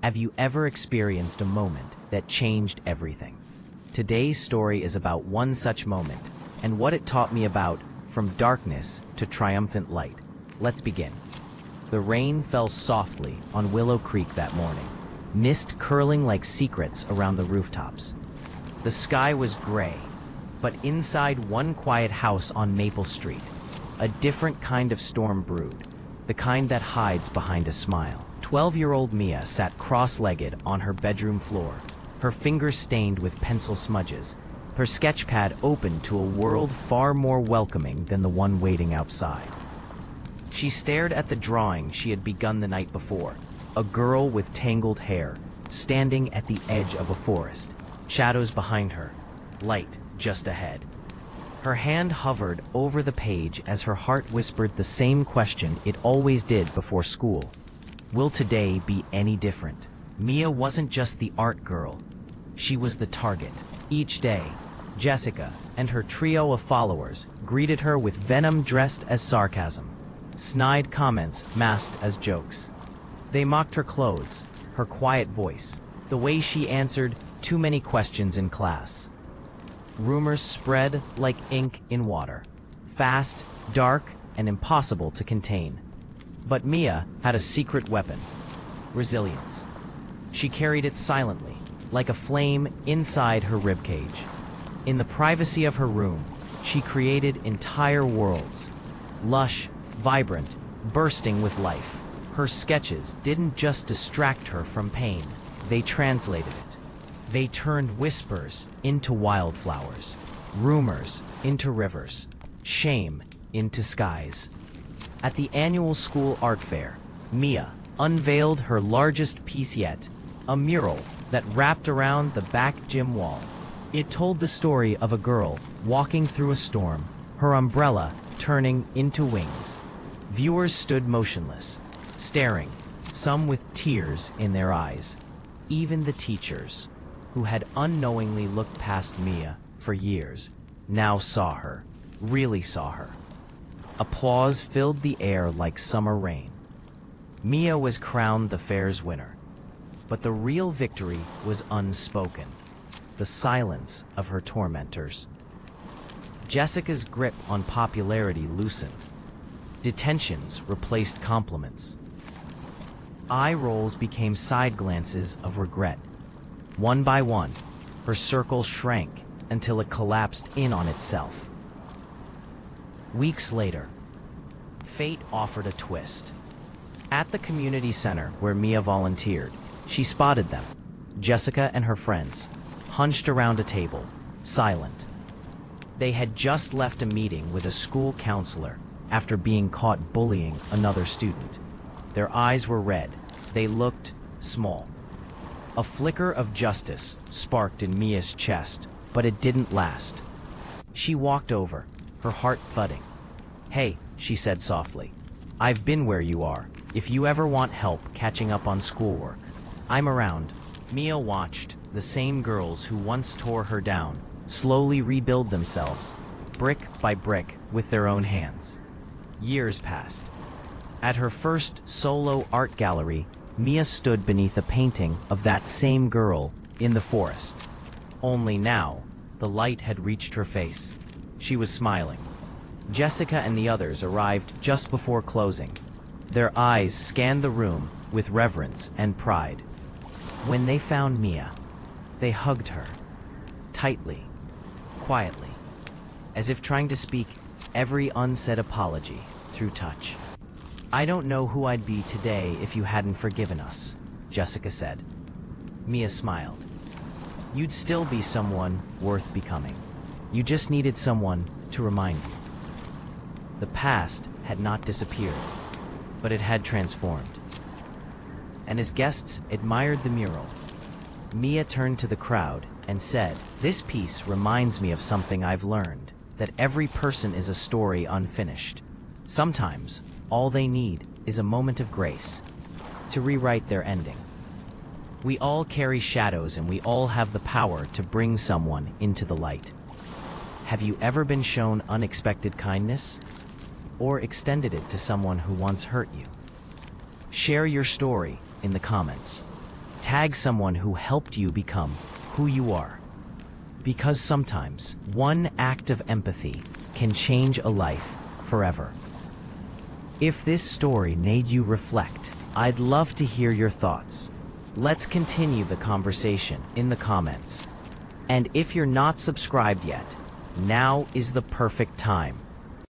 Have you ever experienced a moment that changed everything? Today's story is about one such moment, and what it taught me about from darkness to triumphant light. Let's begin. The rain fell softly on Willow Creek that morning, mist curling like secrets around the rooftops. The sky was gray, but inside one quiet house on Maple Street, a different kind of storm brewed, the kind that hides behind a smile. 12-year-old Mia sat cross-legged on her bedroom floor, her fingers stained with pencil smudges, her sketchpad open to a world far more welcoming than the one waiting outside. She stared at the drawing she had begun the night before, a girl with tangled hair, standing at the edge of a forest, shadows behind her, light just ahead. Her hand hovered over the page as her heart whispered the same question it always did before school. Will today be any different? Mia wasn't just the art girl. She was the target. Each day, Jessica and her trio of followers greeted her with venom dressed as sarcasm, snide comments masked as jokes. They mocked her clothes, her quiet voice, the way she answered too many questions in class. Rumors spread like ink in water, fast, dark, and impossible to contain. But Mia had a secret weapon: resilience. She carried it silently, like a flame inside her ribcage. In the privacy of her room, she created entire worlds, lush, vibrant, bursting with life. Her sketches didn't just distract her from pain, they translated it. They turned whispers into wildflowers, rumors into rivers, shame into skies. At the annual school art fair, Mia unveiled her largest piece yet, a mural that wrapped around the back gym wall. It told the story of a girl walking through a storm, her umbrella turning into wings. Viewers stood motionless, staring, some with tears in their eyes. Even the teachers, who had unknowingly looked past Mia for years, now saw her, really saw her. Applause filled the air like summer rain. Mia was crowned the fair's winner. But the real victory was unspoken, the silence of her tormentors. Jessica's grip on popularity loosened. Detentions replaced compliments. Eye rolls became side glances of regret. One by one, her circle shrank until it collapsed in on itself. Weeks later, fate offered a twist. At the community center where Mia volunteered, she spotted them, Jessica and her friends, hunched around a table, silent. They had just left a meeting with a school counselor after being caught bullying another student. Their eyes were red. They looked small. A flicker of justice sparked in Mia's chest, but it didn't last. She walked over, her heart thudding. "Hey," she said softly, "I've been where you are. If you ever want help catching up on schoolwork, I'm around." Mia watched the same girls who once tore her down slowly rebuild themselves, brick by brick, with their own hands. Years passed. At her first solo art gallery, Mia stood beneath a painting of that same girl in the forest. Only now, the light had reached her face. She was smiling. Jessica and the others arrived just before closing. Their eyes scanned the room with reverence and pride. When they found Mia, they hugged her, tightly, quietly, as if trying to speak every unsaid apology through touch. "I don't know who I'd be today if you hadn't forgiven us," Jessica said. Mia smiled. "You'd still be someone worth becoming. You just needed someone to remind you." The past had not disappeared, but it had transformed. And as guests admired the mural, Mia turned to the crowd and said, "This piece reminds me of something I've learned, that every person is a story unfinished. Sometimes, all they need is a moment of grace to rewrite their ending. We all carry shadows and we all have the power to bring someone into the light. Have you ever been shown unexpected kindness? Or extended it to someone who once hurt you? Share your story in the comments. tag someone who helped you become who you are. Because sometimes one act of empathy can change a life forever. If this story made you reflect, I'd love to hear your thoughts. Let's continue the conversation in the comments. And if you're not subscribed yet, now is the perfect time.